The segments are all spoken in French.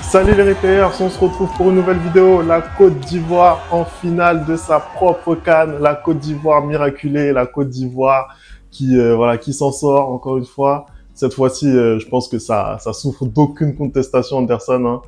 Salut les replayers, on se retrouve pour une nouvelle vidéo. La Côte d'Ivoire en finale de sa propre CAN, la Côte d'Ivoire miraculée, la Côte d'Ivoire qui s'en sort encore une fois. Cette fois-ci, je pense que ça souffre d'aucune contestation, Anderson. Hein.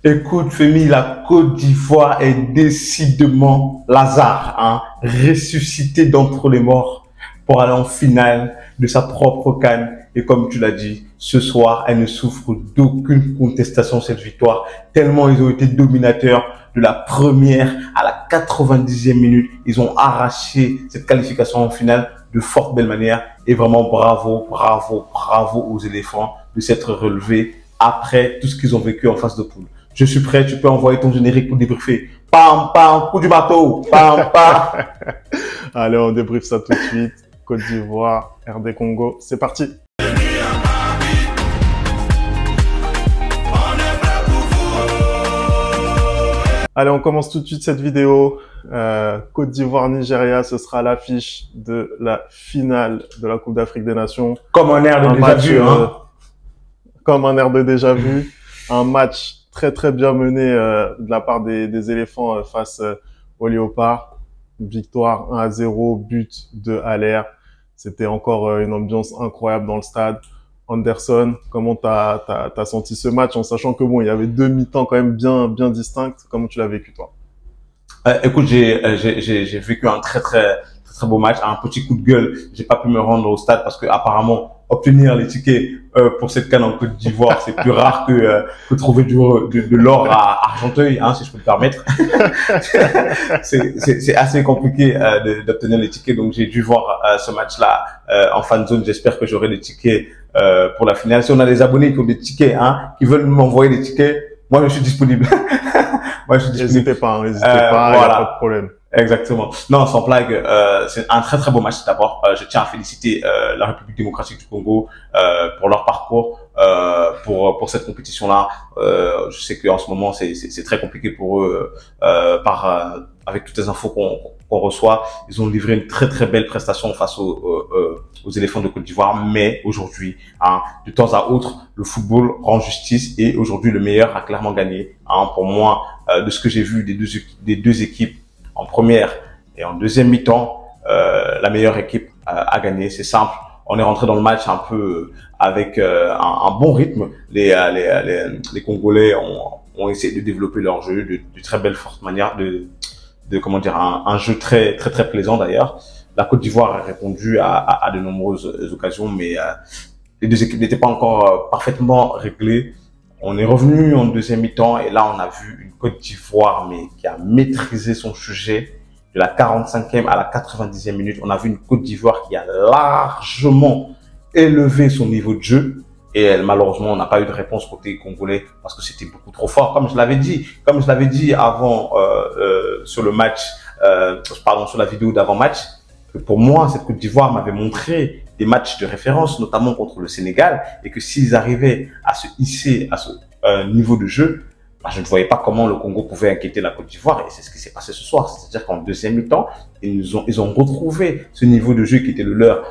Écoute, Femi, la Côte d'Ivoire est décidément Lazare, hein, ressuscité d'entre les morts pour aller en finale de sa propre CAN. Et comme tu l'as dit, ce soir, elle ne souffre d'aucune contestation, cette victoire, tellement ils ont été dominateurs de la première à la 90e minute. Ils ont arraché cette qualification en finale de fort belle manière. Et vraiment, bravo, bravo, bravo aux éléphants de s'être relevés après tout ce qu'ils ont vécu en phase de poule. Je suis prêt, tu peux envoyer ton générique pour débriefer. Pam, pam, coup du bateau, pam, pam. Allez, on débriefe ça tout de suite. Côte d'Ivoire, RD Congo, c'est parti. Allez, on commence tout de suite cette vidéo. Côte d'Ivoire-Nigeria, ce sera l'affiche de la finale de la Coupe d'Afrique des Nations. Comme un air de déjà vu, hein. Comme un air de déjà vu. Un match très très bien mené de la part des éléphants face aux léopards. Victoire 1-0, but de Haller. C'était encore une ambiance incroyable dans le stade. Anderson, comment t'as senti ce match en sachant que bon, il y avait deux mi-temps quand même bien distinctes. Comment tu l'as vécu toi? Écoute, j'ai vécu un très beau match, un petit coup de gueule. J'ai pas pu me rendre au stade parce que apparemment obtenir les tickets pour cette CAN en Côte d'Ivoire, c'est plus rare que trouver de l'or à Argenteuil, hein, si je peux me permettre. c'est assez compliqué d'obtenir les tickets, donc j'ai dû voir ce match-là en fan zone. J'espère que j'aurai des tickets pour la finale. Si on a des abonnés qui ont des tickets, hein, qui veulent m'envoyer des tickets, moi je suis disponible. Moi je suis disponible. N'hésitez pas, n'hésitez pas, voilà. Y a pas de problème. Exactement. Non, sans blague, c'est un très beau match d'abord. Je tiens à féliciter la République démocratique du Congo pour leur parcours, pour cette compétition-là. Je sais qu'en ce moment c'est très compliqué pour eux avec toutes les infos qu'on reçoit. Ils ont livré une très belle prestation face aux éléphants de Côte d'Ivoire. Mais aujourd'hui, hein, de temps à autre, le football rend justice et aujourd'hui le meilleur a clairement gagné. Hein, pour moi, de ce que j'ai vu des deux équipes. En première et en deuxième mi-temps, la meilleure équipe a gagné. C'est simple. On est rentré dans le match un peu avec un bon rythme. Les Congolais ont essayé de développer leur jeu de très belle forte manière, comment dire, un jeu très plaisant d'ailleurs. La Côte d'Ivoire a répondu à de nombreuses occasions, mais les deux équipes n'étaient pas encore parfaitement réglées. On est revenu en deuxième mi-temps et là, on a vu une Côte d'Ivoire mais qui a maîtrisé son sujet de la 45e à la 90e minute. On a vu une Côte d'Ivoire qui a largement élevé son niveau de jeu et malheureusement, on n'a pas eu de réponse côté congolais parce que c'était beaucoup trop fort. Comme je l'avais dit avant sur le match, sur la vidéo d'avant-match, que pour moi, cette Côte d'Ivoire m'avait montré des matchs de référence, notamment contre le Sénégal, et que s'ils arrivaient à se hisser à ce niveau de jeu, bah, je ne voyais pas comment le Congo pouvait inquiéter la Côte d'Ivoire, et c'est ce qui s'est passé ce soir. C'est-à-dire qu'en deuxième mi-temps, ils ont retrouvé ce niveau de jeu qui était le leur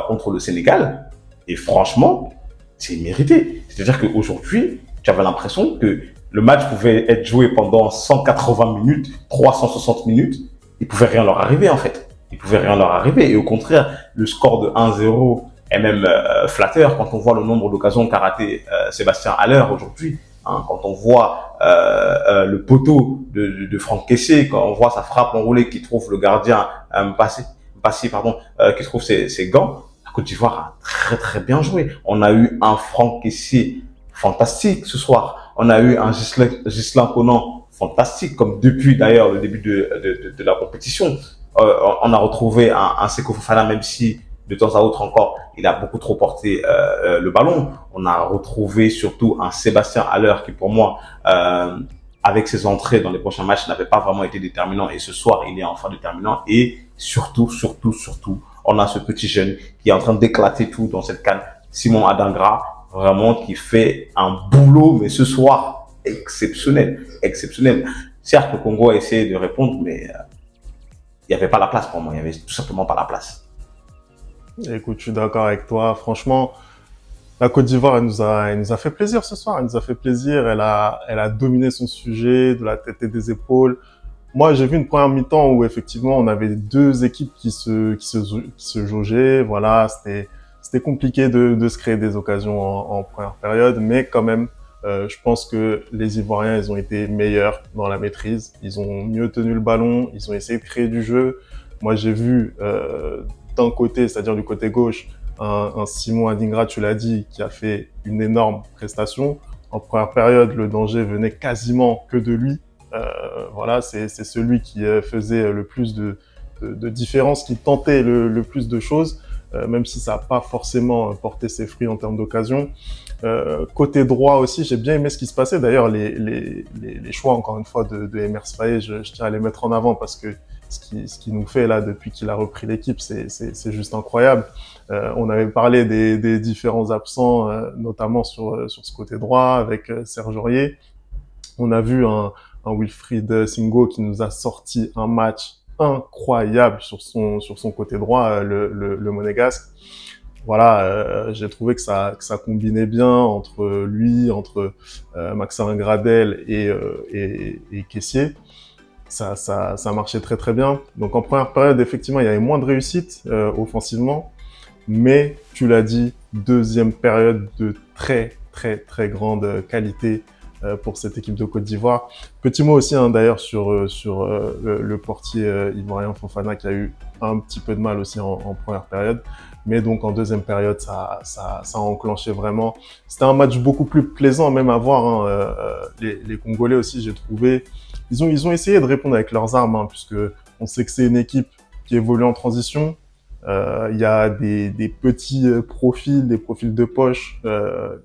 contre le Sénégal, et franchement, c'est mérité. C'est-à-dire qu'aujourd'hui, tu avais l'impression que le match pouvait être joué pendant 180 minutes, 360 minutes, il pouvait rien leur arriver en fait. Il pouvait rien leur arriver. Et au contraire, le score de 1-0 est même flatteur quand on voit le nombre d'occasions qu'a raté Sébastien Haller aujourd'hui. Hein, quand on voit le poteau de Franck Kessé, quand on voit sa frappe enroulée qui trouve le gardien qui trouve ses gants, la Côte d'Ivoire a très bien joué. On a eu un Franck Kessé fantastique ce soir. On a eu un Ghislain Conan fantastique, comme depuis d'ailleurs le début de la compétition. On a retrouvé un Seko Fofana, même si de temps à autre encore, il a beaucoup trop porté le ballon. On a retrouvé surtout un Sébastien Haller qui, pour moi, avec ses entrées dans les prochains matchs, n'avait pas vraiment été déterminant. Et ce soir, il est enfin déterminant. Et surtout, on a ce petit jeune qui est en train d'éclater tout dans cette CAN, Simon Adingra, vraiment qui fait un boulot, mais ce soir, exceptionnel. Certes, le Congo a essayé de répondre, mais il n'y avait pas la place pour moi, il n'y avait tout simplement pas la place. Écoute, je suis d'accord avec toi. Franchement, La Côte d'Ivoire, elle nous a fait plaisir ce soir. Elle nous a fait plaisir. Elle a dominé son sujet de la tête et des épaules. Moi, j'ai vu une première mi-temps où effectivement, on avait deux équipes qui se jaugeaient. Voilà, c'était compliqué de se créer des occasions en première période, mais quand même, je pense que les Ivoiriens, ils ont été meilleurs dans la maîtrise. Ils ont mieux tenu le ballon. Ils ont essayé de créer du jeu. Moi, j'ai vu d'un côté, c'est-à-dire du côté gauche, un Simon Adingra, tu l'as dit, qui a fait une énorme prestation. En première période, le danger venait quasiment que de lui. Voilà, c'est celui qui faisait le plus de différence, qui tentait le plus de choses, même si ça n'a pas forcément porté ses fruits en termes d'occasion. Côté droit aussi, j'ai bien aimé ce qui se passait. D'ailleurs, les choix, encore une fois, de Emers Faé, je tiens à les mettre en avant parce que ce qui nous fait là depuis qu'il a repris l'équipe, c'est juste incroyable. On avait parlé des différents absents, notamment sur ce côté droit avec Serge Aurier. On a vu un Wilfried Singo qui nous a sorti un match incroyable sur son côté droit, le monégasque. Voilà, j'ai trouvé que ça combinait bien entre lui, entre Maxime Gradel et Kessié. Ça marchait très très bien. Donc en première période, effectivement, il y avait moins de réussite offensivement, mais tu l'as dit, deuxième période de très très très grande qualité pour cette équipe de Côte d'Ivoire. Petit mot aussi d'ailleurs sur le portier ivoirien Fofana qui a eu un petit peu de mal aussi en première période. Mais donc en deuxième période, ça a enclenché vraiment. C'était un match beaucoup plus plaisant même à voir. Les Congolais aussi, j'ai trouvé, ils ont essayé de répondre avec leurs armes, puisque on sait que c'est une équipe qui évolue en transition. Il y a des petits profils, des profils de poche.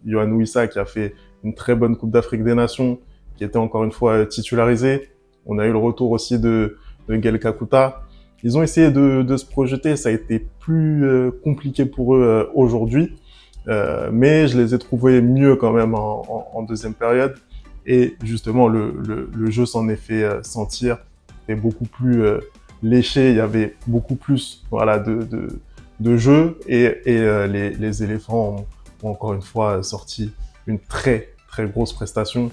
Yohan Wissa qui a fait une très bonne Coupe d'Afrique des Nations, qui était encore une fois titularisé. On a eu le retour aussi de Gaël Kakuta. Ils ont essayé de se projeter, ça a été plus compliqué pour eux aujourd'hui, mais je les ai trouvés mieux quand même en deuxième période. Et justement, le jeu s'en est fait sentir, c'était beaucoup plus léché, il y avait beaucoup plus voilà de jeu, et les éléphants ont encore une fois sorti une très très grosse prestation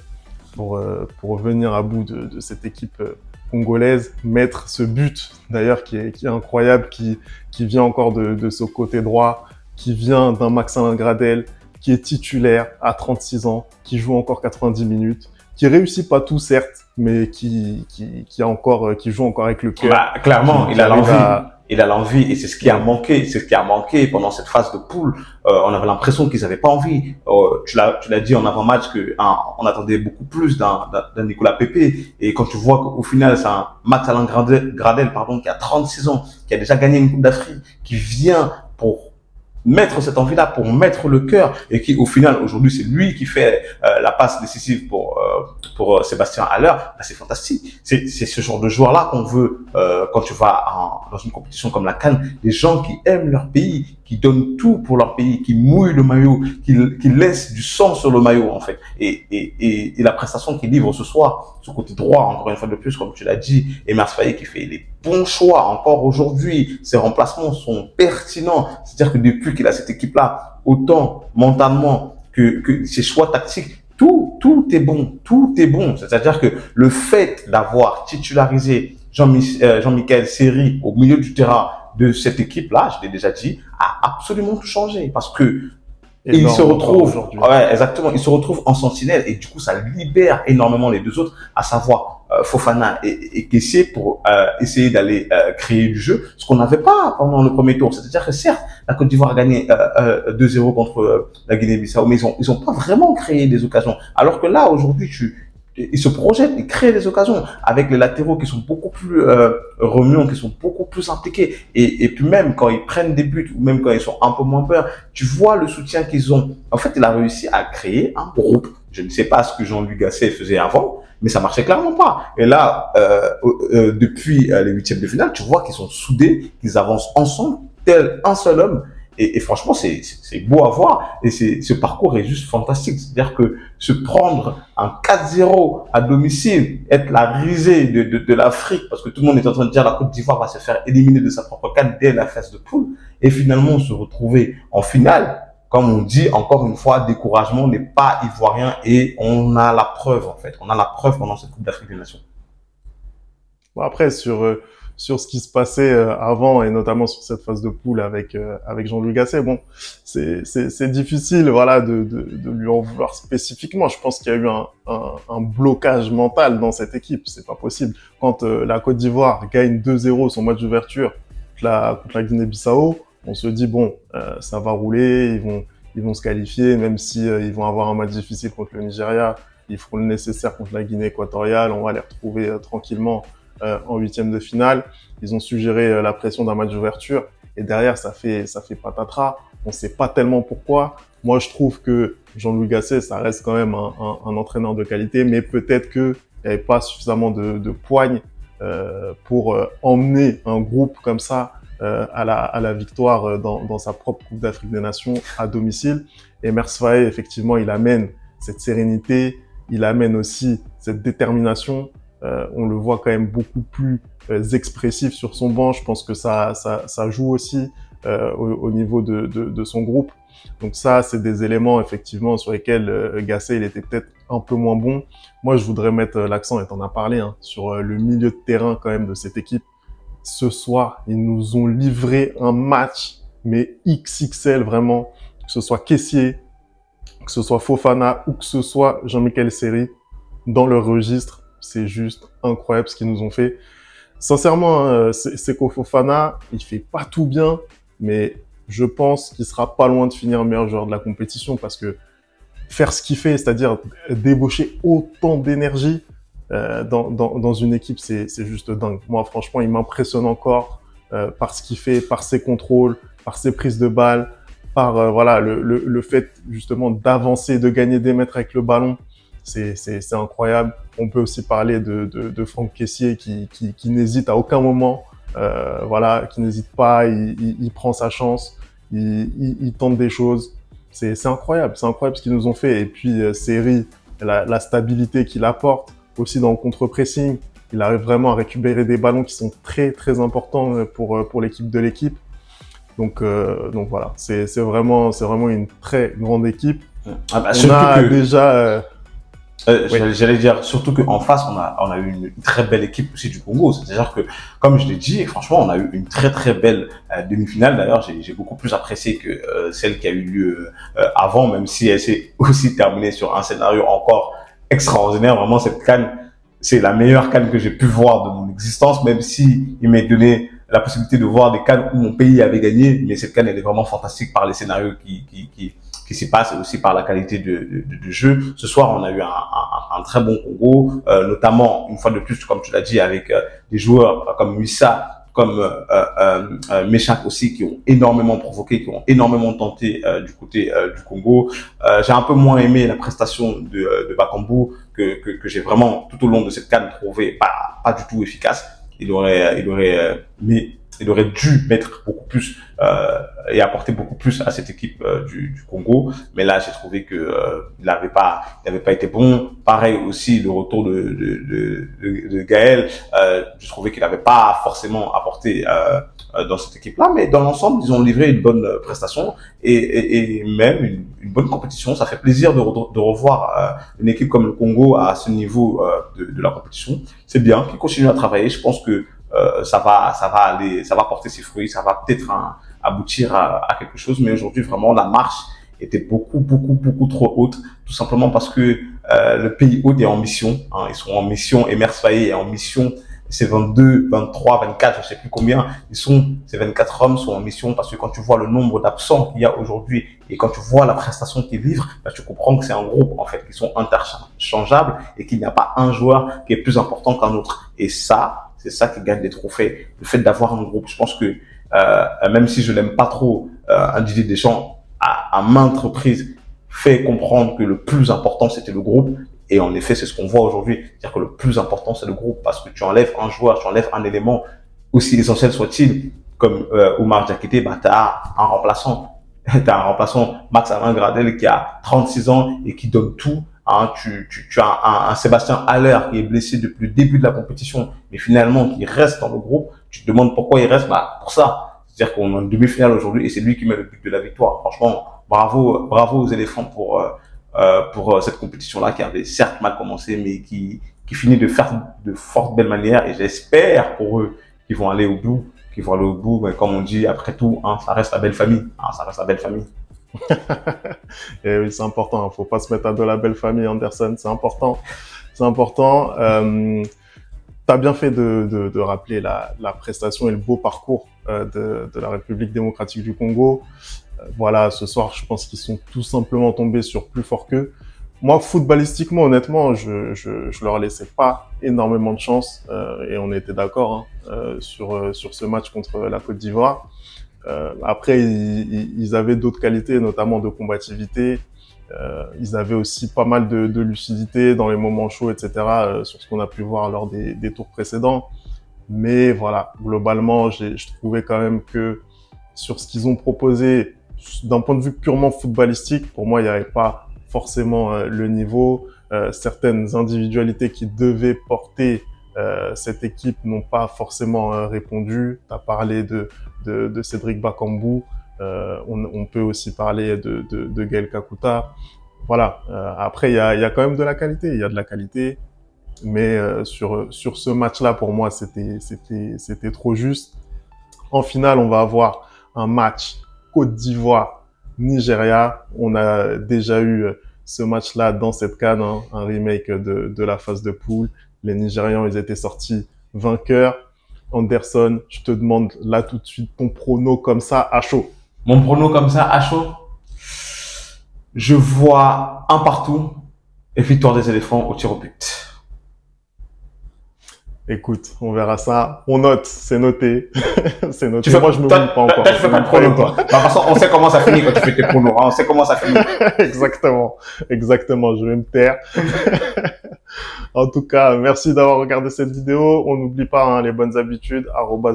pour venir à bout de cette équipe congolaise, mettre ce but d'ailleurs qui est incroyable, qui vient encore de ce côté droit, qui vient d'un Maxime Gradel qui est titulaire à 36 ans, qui joue encore 90 minutes, qui réussit pas tout certes, mais qui joue encore avec le cœur. Bah, clairement, il a l'envie. Il a l'envie et c'est ce qui a manqué. C'est ce qui a manqué pendant cette phase de poule. On avait l'impression qu'ils avaient pas envie. Tu l'as dit en avant-match que on attendait beaucoup plus d'un Nicolas Pepe. Et quand tu vois qu'au final c'est un Max Alain Gradel, pardon, qui a 36 ans, qui a déjà gagné une Coupe d'Afrique, qui vient pour mettre cette envie-là, pour mettre le cœur, et qui au final aujourd'hui c'est lui qui fait la passe décisive pour Sébastien Haller, bah, c'est fantastique. C'est ce genre de joueur-là qu'on veut quand tu vas dans une compétition comme la CAN, des gens qui aiment leur pays, qui donnent tout pour leur pays, qui mouillent le maillot, qui laissent du sang sur le maillot en fait. Et la prestation qu'il livre ce soir, ce côté droit, encore une fois de plus, comme tu l'as dit, Emers Faé qui fait les bons choix encore aujourd'hui, ses remplacements sont pertinents. C'est-à-dire que depuis qu'il a cette équipe-là, autant mentalement que ses choix tactiques, tout est bon, tout est bon. C'est-à-dire que le fait d'avoir titularisé Jean-Michel Seri au milieu du terrain de cette équipe-là, je l'ai déjà dit, a absolument tout changé parce que il se retrouve, ouais, exactement, il se retrouve en sentinelle et du coup ça libère énormément les deux autres, à savoir Fofana et Kessié pour essayer d'aller créer du jeu, ce qu'on n'avait pas pendant le premier tour. C'est-à-dire que certes, la Côte d'Ivoire a gagné 2-0 contre la Guinée-Bissau, mais ils ont pas vraiment créé des occasions. Alors que là, aujourd'hui, ils se projettent, ils créent des occasions avec les latéraux qui sont beaucoup plus remuants, qui sont beaucoup plus impliqués. Et puis même quand ils prennent des buts ou même quand ils sont un peu moins peur, tu vois le soutien qu'ils ont. En fait, il a réussi à créer un groupe. Je ne sais pas ce que Jean-Louis Gasset faisait avant, mais ça marchait clairement pas. Et là, depuis les huitièmes de finale, tu vois qu'ils sont soudés, qu'ils avancent ensemble, tel un seul homme. Et franchement, c'est beau à voir. Et ce parcours est juste fantastique. C'est-à-dire que se prendre un 4-0 à domicile, être la risée de l'Afrique, parce que tout le monde est en train de dire la Côte d'Ivoire va se faire éliminer de sa propre CAN dès la phase de poule, et finalement se retrouver en finale comme on dit, encore une fois, découragement n'est pas ivoirien et on a la preuve, en fait. On a la preuve pendant cette Coupe d'Afrique des Nations. Bon, après, sur ce qui se passait avant, et notamment sur cette phase de poule avec Jean-Louis Gasset, bon, c'est difficile, voilà, de lui en vouloir spécifiquement. Je pense qu'il y a eu un blocage mental dans cette équipe. C'est pas possible. Quand la Côte d'Ivoire gagne 2-0 son match d'ouverture contre la Guinée-Bissau, on se dit bon, ça va rouler, ils vont se qualifier, même si ils vont avoir un match difficile contre le Nigeria. Ils feront le nécessaire contre la Guinée équatoriale. On va les retrouver tranquillement en huitième de finale. Ils ont su gérer la pression d'un match d'ouverture et derrière ça fait patatras. On sait pas tellement pourquoi. Moi, je trouve que Jean-Louis Gasset, ça reste quand même un entraîneur de qualité, mais peut-être que il n'y avait pas suffisamment de poigne pour emmener un groupe comme ça à la victoire dans sa propre Coupe d'Afrique des Nations à domicile. Et Mers Faé, effectivement, il amène cette sérénité, il amène aussi cette détermination. On le voit quand même beaucoup plus expressif sur son banc. Je pense que ça joue aussi au niveau de son groupe. Donc ça, c'est des éléments effectivement sur lesquels Gasset, il était peut-être un peu moins bon. Moi, je voudrais mettre l'accent, et t'en as parlé, hein, sur le milieu de terrain quand même de cette équipe. Ce soir, ils nous ont livré un match, mais XXL vraiment, que ce soit Kessié, que ce soit Fofana ou que ce soit Jean-Michel Seri, dans leur registre, c'est juste incroyable ce qu'ils nous ont fait. Sincèrement, hein, Seko Fofana, il fait pas tout bien, mais je pense qu'il sera pas loin de finir meilleur joueur de la compétition parce que faire ce qu'il fait, c'est-à-dire débaucher autant d'énergie dans une équipe, c'est juste dingue. Moi, franchement, il m'impressionne encore par ce qu'il fait, par ses contrôles, par ses prises de balles, par voilà le fait justement d'avancer, de gagner des mètres avec le ballon. C'est incroyable. On peut aussi parler de Franck Kessié qui n'hésite à aucun moment, voilà, qui n'hésite pas, il prend sa chance, il tente des choses. C'est incroyable ce qu'ils nous ont fait. Et puis Seri, la stabilité qu'il apporte aussi dans le contre-pressing, il arrive vraiment à récupérer des ballons qui sont très très importants pour l'équipe de l'équipe. Donc voilà, c'est vraiment une très grande équipe. Ah bah, on a déjà oui. J'allais dire surtout qu'en face on a eu une très belle équipe aussi du Congo. C'est-à-dire que, comme je l'ai dit, franchement on a eu une très très belle demi-finale. D'ailleurs j'ai beaucoup plus apprécié que celle qui a eu lieu avant, même si elle s'est aussi terminée sur un scénario encore extraordinaire. Vraiment, cette CAN, c'est la meilleure CAN que j'ai pu voir de mon existence, même si il m'est donné la possibilité de voir des CAN où mon pays avait gagné. Mais cette CAN, elle est vraiment fantastique par les scénarios qui s'y passent et aussi par la qualité de jeu. Ce soir, on a eu un très bon Congo, notamment, une fois de plus, comme tu l'as dit, avec des joueurs comme Wissa, comme Meshak aussi, qui ont énormément provoqué, qui ont énormément tenté du côté du Congo. J'ai un peu moins aimé la prestation de Bakambu, que j'ai vraiment, tout au long de cette CAN, trouvé pas du tout efficace. Il aurait dû mettre beaucoup plus et apporter beaucoup plus à cette équipe du Congo, mais là j'ai trouvé que il n'avait pas été bon. Pareil aussi le retour de Gaël, je trouvais qu'il n'avait pas forcément apporté dans cette équipe-là, mais dans l'ensemble ils ont livré une bonne prestation et même une bonne compétition. Ça fait plaisir de revoir une équipe comme le Congo à ce niveau de la compétition. C'est bien qu'ils continuent à travailler. Je pense que ça va porter ses fruits, ça va peut-être aboutir à quelque chose, mais aujourd'hui vraiment la marche était beaucoup trop haute, tout simplement parce que le pays hôte est en mission, hein, ils sont en mission, et Mers Faé est en mission. C'est 22, 23, 24, je sais plus combien, ces 24 hommes sont en mission, parce que quand tu vois le nombre d'absents qu'il y a aujourd'hui et quand tu vois la prestation qu'ils livrent, bah, tu comprends que c'est un groupe, en fait, qui sont interchangeables et qu'il n'y a pas un joueur qui est plus important qu'un autre. Et ça, c'est ça qui gagne des trophées. Le fait d'avoir un groupe, je pense que, même si je l'aime pas trop, Didier Deschamps, à maintes reprises, fait comprendre que le plus important, c'était le groupe. Et en effet, c'est ce qu'on voit aujourd'hui. C'est-à-dire que le plus important, c'est le groupe, parce que tu enlèves un joueur, tu enlèves un élément, aussi essentiel soit-il, comme Oumar Diakité, bah, tu as un remplaçant. Tu as un remplaçant, Max-Alain Gradel, qui a 36 ans et qui donne tout. Hein, tu as un Sébastien Haller qui est blessé depuis le début de la compétition, mais finalement qui reste dans le groupe. Tu te demandes pourquoi il reste, bah, pour ça. C'est-à-dire qu'on est en demi-finale aujourd'hui et c'est lui qui met le but de la victoire. Franchement, bravo aux éléphants pour cette compétition-là qui avait certes mal commencé, mais qui finit de faire de fort belles manières. Et j'espère pour eux qu'ils vont aller au bout, mais comme on dit, après tout, hein, ça reste la belle famille. Hein, ça reste la belle famille. Et oui, c'est important. Faut pas se mettre à de la belle famille, Anderson. C'est important. C'est important. T'as bien fait de rappeler la prestation et le beau parcours de la République démocratique du Congo. Voilà, ce soir, je pense qu'ils sont tout simplement tombés sur plus fort qu'eux. Moi, footballistiquement, honnêtement, je leur laissais pas énormément de chance et on était d'accord sur ce match contre la Côte d'Ivoire. Après, ils avaient d'autres qualités, notamment de combativité. Ils avaient aussi pas mal de lucidité dans les moments chauds, etc. Sur ce qu'on a pu voir lors des tours précédents. Mais voilà, globalement, je trouvais quand même que sur ce qu'ils ont proposé, d'un point de vue purement footballistique, pour moi, il n'y avait pas forcément le niveau. Certaines individualités qui devaient porter cette équipe n'ont pas forcément répondu. Tu as parlé de Cédric Bakambu. On peut aussi parler de Gaël Kakuta. Voilà. Après, il y a quand même de la qualité. Il y a de la qualité. Mais sur ce match-là, pour moi, c'était trop juste. En finale, on va avoir un match Côte d'Ivoire, Nigeria. On a déjà eu ce match-là dans cette CAN, hein, un remake de la phase de poule. Les Nigérians, ils étaient sortis vainqueurs. Anderson, je te demande là tout de suite ton prono comme ça à chaud. Mon prono comme ça à chaud, je vois un partout et victoire des éléphants au tir au but. Écoute, on verra ça. On note, c'est noté. C'est noté. Moi, je me mouille pas encore. Tu fais pas de prono, toi. De toute façon, on sait comment ça finit quand tu fais tes pronos. Hein. On sait comment ça finit. Exactement. Je vais me taire. En tout cas, merci d'avoir regardé cette vidéo. On n'oublie pas hein, les bonnes habitudes.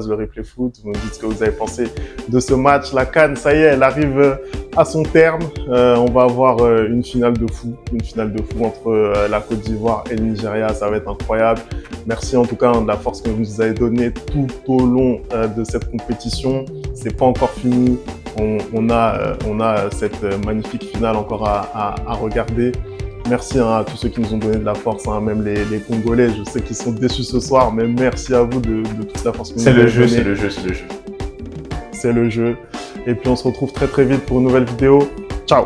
@lereplayfoot. Vous me dites ce que vous avez pensé de ce match. La CAN, ça y est, elle arrive à son terme. On va avoir une finale de fou. Une finale de fou entre la Côte d'Ivoire et le Nigeria. Ça va être incroyable. Merci en tout cas de la force que vous nous avez donnée tout au long de cette compétition. C'est pas encore fini. On a cette magnifique finale encore à regarder. Merci hein, à tous ceux qui nous ont donné de la force, hein, même les Congolais. Je sais qu'ils sont déçus ce soir, mais merci à vous de toute la force que vous nous avez donnée. C'est le jeu. C'est le jeu. Et puis on se retrouve très très vite pour une nouvelle vidéo. Ciao!